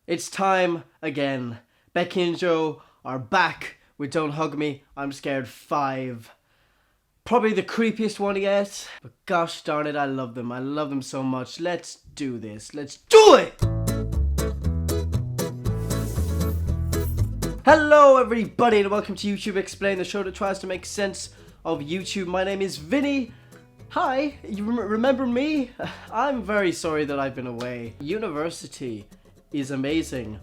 It's time again. Becky and Joe are back with Don't Hug Me, I'm Scared 5. Probably the creepiest one yet, but gosh darn it, I love them. I love them so much. Let's do this. Let's do it! Hello everybody and welcome to YouTube Explain, the show that tries to make sense of YouTube. My name is Vinny. Hi, you remember me? I'm very sorry that I've been away. University is amazing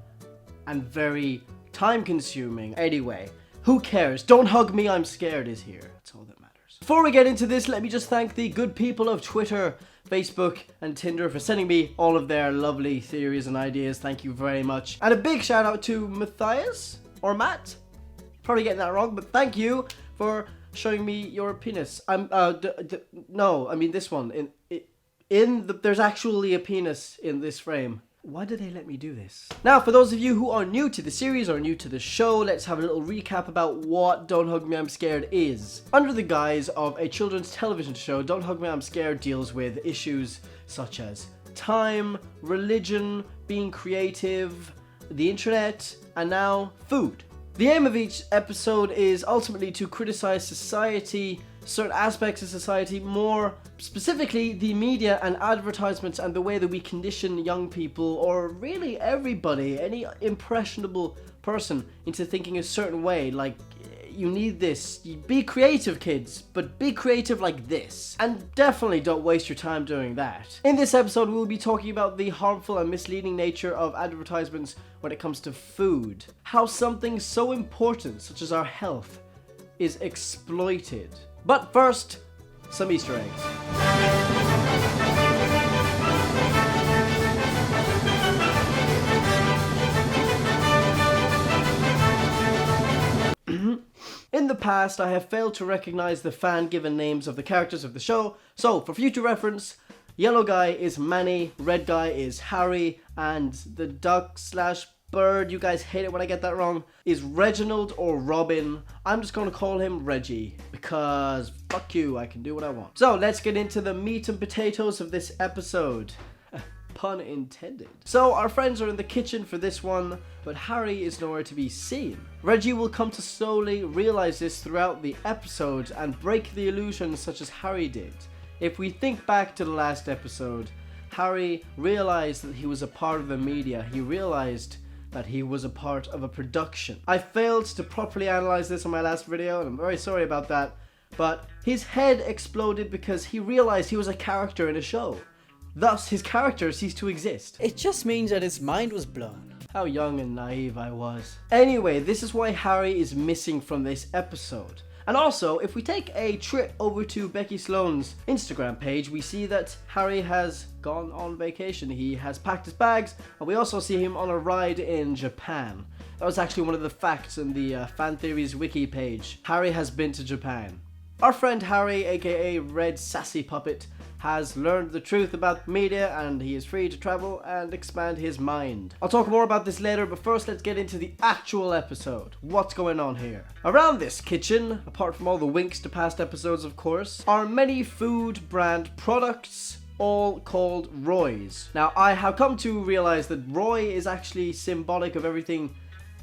and very time consuming. Anyway, who cares? Don't Hug Me, I'm Scared is here. That's all that matters. Before we get into this, let me just thank the good people of Twitter, Facebook and Tinder for sending me all of their lovely theories and ideas. Thank you very much. And a big shout out to Matthias or Matt. Probably getting that wrong, but thank you for showing me your penis. No, I mean this one. There's actually a penis in this frame. Why did they let me do this? Now, for those of you who are new to the series or new to the show, let's have a little recap about what Don't Hug Me, I'm Scared is. Under the guise of a children's television show, Don't Hug Me, I'm Scared deals with issues such as time, religion, being creative, the internet, and now food. The aim of each episode is ultimately to criticize society, certain aspects of society, more specifically the media and advertisements and the way that we condition young people, or really everybody, any impressionable person, into thinking a certain way. Like, you need this. Be creative, kids, but be creative like this. And definitely don't waste your time doing that. In this episode, we'll be talking about the harmful and misleading nature of advertisements when it comes to food. How something so important, such as our health, is exploited. But first, some Easter eggs. In the past, I have failed to recognize the fan-given names of the characters of the show, so for future reference, yellow guy is Manny, red guy is Harry, and the duck/bird, you guys hate it when I get that wrong, is Reginald or Robin. I'm just going to call him Reggie, because fuck you, I can do what I want. So let's get into the meat and potatoes of this episode. Pun intended. So our friends are in the kitchen for this one, but Harry is nowhere to be seen. Reggie will come to slowly realize this throughout the episode and break the illusion such as Harry did. If we think back to the last episode, Harry realized that he was a part of the media. He realized that he was a part of a production. I failed to properly analyze this in my last video, and I'm very sorry about that, but his head exploded because he realized he was a character in a show. Thus, his character ceased to exist. It just means that his mind was blown. How young and naive I was. Anyway, this is why Harry is missing from this episode. And also, if we take a trip over to Becky Sloan's Instagram page, we see that Harry has gone on vacation. He has packed his bags, and we also see him on a ride in Japan. That was actually one of the facts in the Fan Theories wiki page. Harry has been to Japan. Our friend Harry, aka Red Sassy Puppet, has learned the truth about media, and he is free to travel and expand his mind. I'll talk more about this later, but first let's get into the actual episode. What's going on here? Around this kitchen, apart from all the winks to past episodes of course, are many food brand products, all called Roy's. Now, I have come to realize that Roy is actually symbolic of everything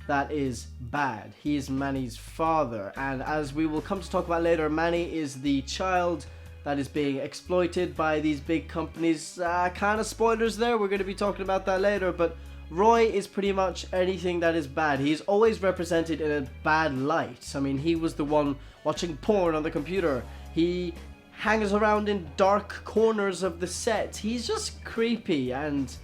that is bad. He is Manny's father, and as we will come to talk about later, Manny is the child that is being exploited by these big companies. Kind of spoilers there, we're going to be talking about that later, but Roy is pretty much anything that is bad. He's always represented in a bad light. I mean, he was the one watching porn on the computer. He hangs around in dark corners of the set. He's just creepy and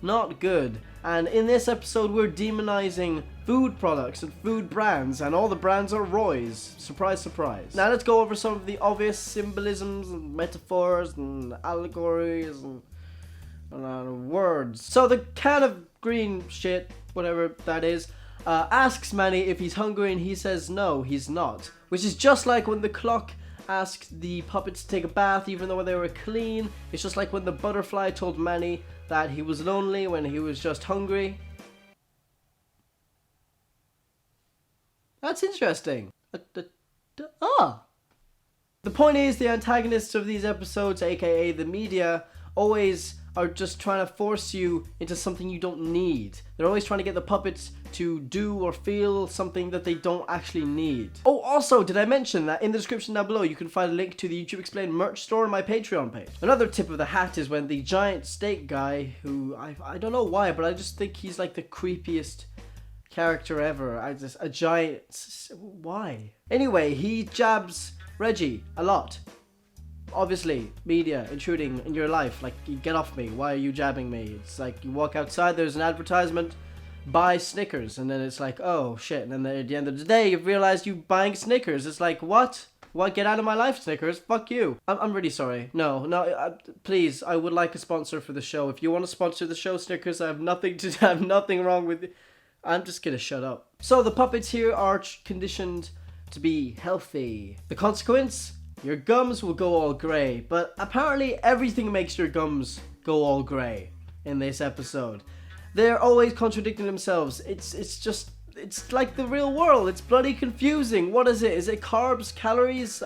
not good. And in this episode, we're demonizing food products and food brands, and all the brands are Roy's. Surprise, surprise. Now let's go over some of the obvious symbolisms and metaphors and allegories and words. So the can of green shit, whatever that is, asks Manny if he's hungry, and he says no, he's not. Which is just like when the clock asked the puppets to take a bath even though they were clean. It's just like when the butterfly told Manny that he was lonely when he was just hungry. That's interesting. The point is, the antagonists of these episodes, aka the media, always are just trying to force you into something you don't need. They're always trying to get the puppets to do or feel something that they don't actually need. Oh, also, did I mention that in the description down below you can find a link to the YouTube Explained merch store on my Patreon page. Another tip of the hat is when the giant steak guy, who I don't know why, but I just think he's like the creepiest character ever. A giant, why? Anyway, he jabs Reggie a lot. Obviously, media intruding in your life, like, you get off me, why are you jabbing me? It's like you walk outside, there's an advertisement, buy Snickers, and then it's like, oh shit, and then at the end of the day you've realized you buying Snickers. It's like, what, get out of my life, Snickers, fuck you. I'm really sorry. No, please, I would like a sponsor for the show. If you want to sponsor the show, Snickers, I have nothing wrong with it. I'm just gonna shut up. So the puppets here are conditioned to be healthy. The consequence? Your gums will go all grey, but apparently everything makes your gums go all grey in this episode. They're always contradicting themselves. It's like the real world. It's bloody confusing. What is it? Is it carbs, calories?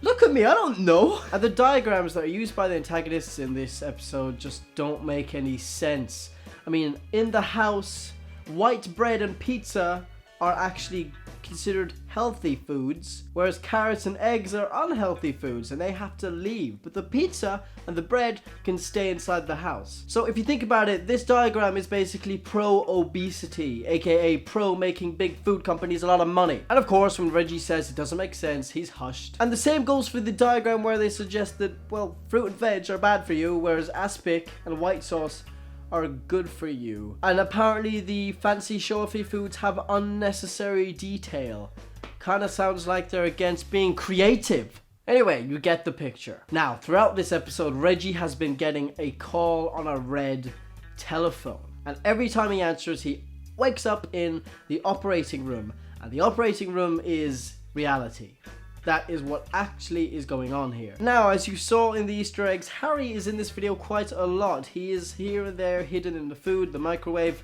Look at me, I don't know. And the diagrams that are used by the antagonists in this episode just don't make any sense. I mean, in the house, white bread and pizza are actually considered healthy foods, whereas carrots and eggs are unhealthy foods and they have to leave, but the pizza and the bread can stay inside the house. So if you think about it, this diagram is basically pro-obesity, aka pro-making big food companies a lot of money. And of course, when Reggie says it doesn't make sense, he's hushed. And the same goes for the diagram where they suggest that, well, fruit and veg are bad for you, whereas aspic and white sauce are good for you. And apparently the fancy show-offy foods have unnecessary detail. Kinda sounds like they're against being creative. Anyway, you get the picture. Now, throughout this episode, Reggie has been getting a call on a red telephone. And every time he answers, he wakes up in the operating room. And the operating room is reality. That is what actually is going on here. Now, as you saw in the Easter eggs, Harry is in this video quite a lot. He is here and there, hidden in the food, the microwave.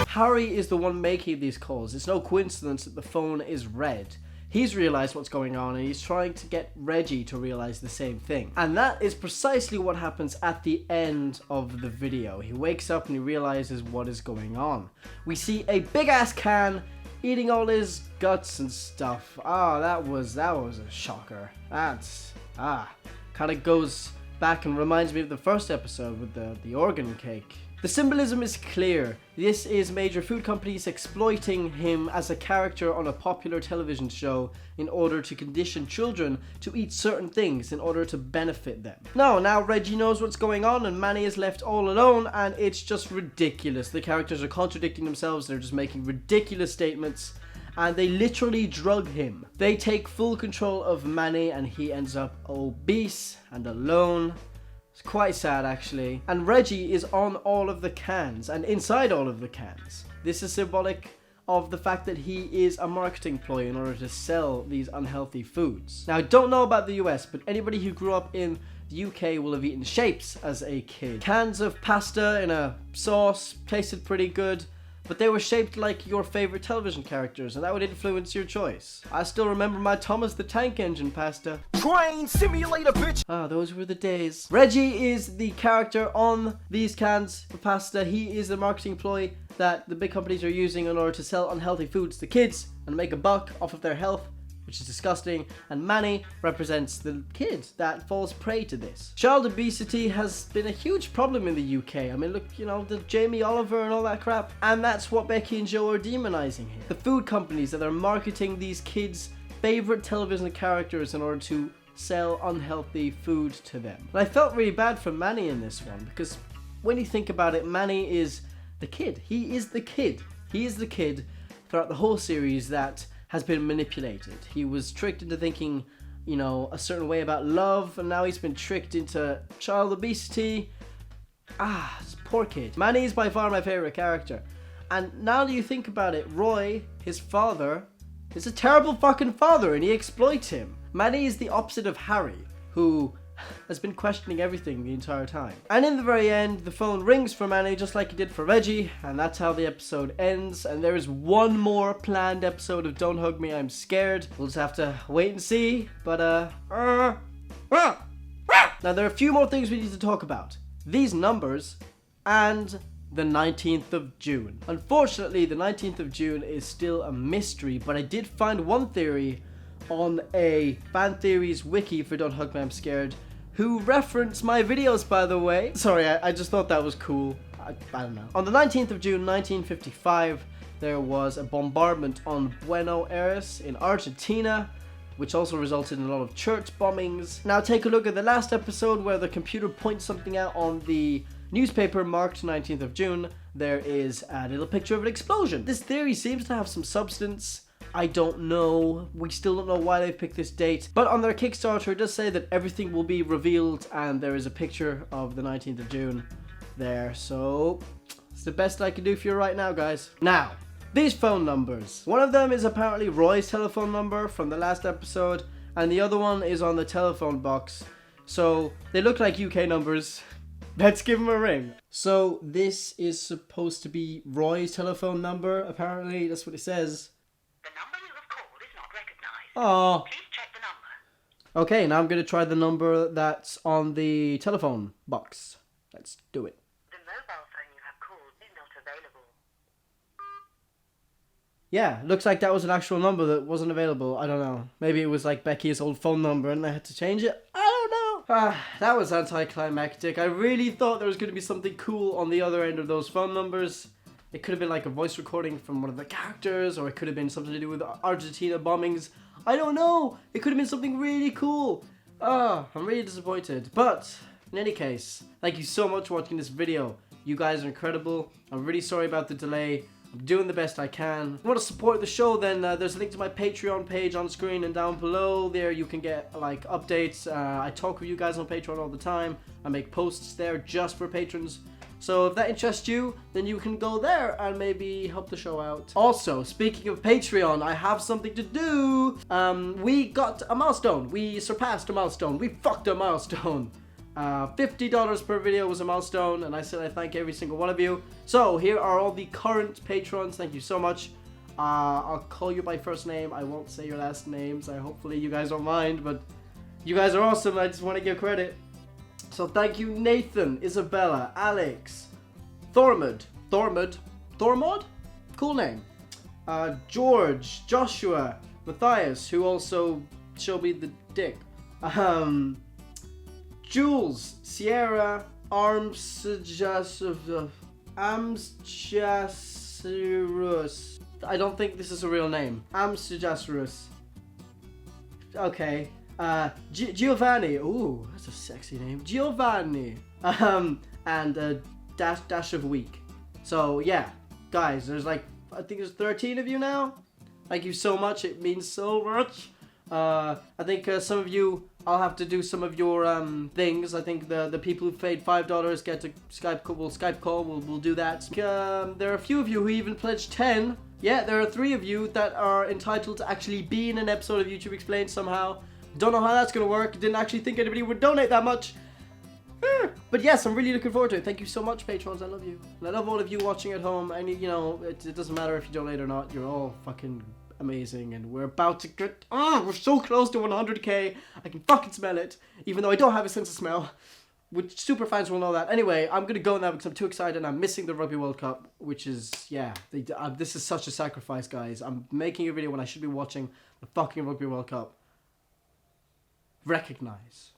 Harry is the one making these calls. It's no coincidence that the phone is red. He's realized what's going on and he's trying to get Reggie to realize the same thing. And that is precisely what happens at the end of the video. He wakes up and he realizes what is going on. We see a big ass can eating all his guts and stuff. That was a shocker. That's kind of goes back and reminds me of the first episode with the organ cake. The symbolism is clear. This is major food companies exploiting him as a character on a popular television show in order to condition children to eat certain things in order to benefit them. Now Reggie knows what's going on and Manny is left all alone and it's just ridiculous. The characters are contradicting themselves, they're just making ridiculous statements and they literally drug him. They take full control of Manny and he ends up obese and alone. It's quite sad actually. And Reggie is on all of the cans and inside all of the cans. This is symbolic of the fact that he is a marketing ploy in order to sell these unhealthy foods. Now I don't know about the US, but anybody who grew up in the UK will have eaten shapes as a kid. Cans of pasta in a sauce tasted pretty good, but they were shaped like your favorite television characters, and that would influence your choice. I still remember my Thomas the Tank Engine pasta. Train simulator, bitch! Those were the days. Reggie is the character on these cans of pasta. He is the marketing ploy that the big companies are using in order to sell unhealthy foods to kids and make a buck off of their health, which is disgusting, and Manny represents the kid that falls prey to this. Child obesity has been a huge problem in the UK. I mean, look, you know, the Jamie Oliver and all that crap, and that's what Becky and Joe are demonizing here. The food companies that are marketing these kids' favorite television characters in order to sell unhealthy food to them. And I felt really bad for Manny in this one, because when you think about it, Manny is the kid. He is the kid. He is the kid throughout the whole series that has been manipulated. He was tricked into thinking, you know, a certain way about love, and now he's been tricked into child obesity. This poor kid. Manny is by far my favorite character. And now that you think about it, Roy, his father, is a terrible fucking father and he exploits him. Manny is the opposite of Harry, who has been questioning everything the entire time. And in the very end, the phone rings for Manny just like it did for Reggie, and that's how the episode ends. And there is one more planned episode of Don't Hug Me, I'm Scared. We'll just have to wait and see, but Now there are a few more things we need to talk about. These numbers and the 19th of June. Unfortunately, the 19th of June is still a mystery, but I did find one theory on a fan theories wiki for Don't Hug Me I'm Scared, who referenced my videos, by the way. Sorry, I just thought that was cool. I don't know. On the 19th of June 1955, there was a bombardment on Buenos Aires in Argentina, which also resulted in a lot of church bombings. Now take a look at the last episode where the computer points something out on the newspaper marked 19th of June. There is a little picture of an explosion. This theory seems to have some substance. I don't know. We still don't know why they've picked this date. But on their Kickstarter, it does say that everything will be revealed, and there is a picture of the 19th of June there. So it's the best I can do for you right now, guys. Now, these phone numbers. One of them is apparently Roy's telephone number from the last episode, and the other one is on the telephone box. So they look like UK numbers. Let's give him a ring. So this is supposed to be Roy's telephone number, apparently. That's what it says. The number you have called is not recognized. Oh. Please check the number. Okay, now I'm going to try the number that's on the telephone box. Let's do it. The mobile phone you have called is not available. Yeah, looks like that was an actual number that wasn't available. I don't know. Maybe it was like Becky's old phone number and they had to change it. I don't know. That was anticlimactic. I really thought there was going to be something cool on the other end of those phone numbers. It could have been like a voice recording from one of the characters, or it could have been something to do with Argentina bombings. I don't know. It could have been something really cool. I'm really disappointed. But in any case, thank you so much for watching this video. You guys are incredible. I'm really sorry about the delay. I'm doing the best I can. If you want to support the show, then there's a link to my Patreon page on screen and down below. There you can get like updates. I talk with you guys on Patreon all the time. I make posts there just for patrons. So if that interests you, then you can go there and maybe help the show out. Also, speaking of Patreon, I have something to do. We got a milestone. We surpassed a milestone. We fucked a milestone. $50 per video was a milestone, and I said I thank every single one of you. So here are all the current patrons. Thank you so much. I'll call you by first name. I won't say your last names. Hopefully you guys don't mind, but you guys are awesome. I just want to give credit. So thank you, Nathan, Isabella, Alex, Thormod, cool name, George, Joshua, Matthias, who also showed me the dick, Jules, Sierra, Amsjasirus. I don't think this is a real name. Amsjasirus. Okay. Giovanni. Ooh, that's a sexy name. Giovanni. And Dash of Week. So yeah, guys, there's like, I think there's 13 of you now. Thank you so much. It means so much. I think some of you, I'll have to do some of your things. I think the people who paid $5 get a Skype call. We'll do that. There are a few of you who even pledged 10. Yeah, there are 3 of you that are entitled to actually be in an episode of YouTube Explained somehow. Don't know how that's gonna work. Didn't actually think anybody would donate that much. But yes, I'm really looking forward to it. Thank you so much, patrons. I love you. And I love all of you watching at home. And you know, it doesn't matter if you donate or not. You're all fucking amazing, and we're about to get, we're so close to 100k. I can fucking smell it, even though I don't have a sense of smell, which super fans will know that. Anyway, I'm gonna go now because I'm too excited and I'm missing the Rugby World Cup, which is, yeah, this is such a sacrifice, guys. I'm making a video when I should be watching the fucking Rugby World Cup. Recognize.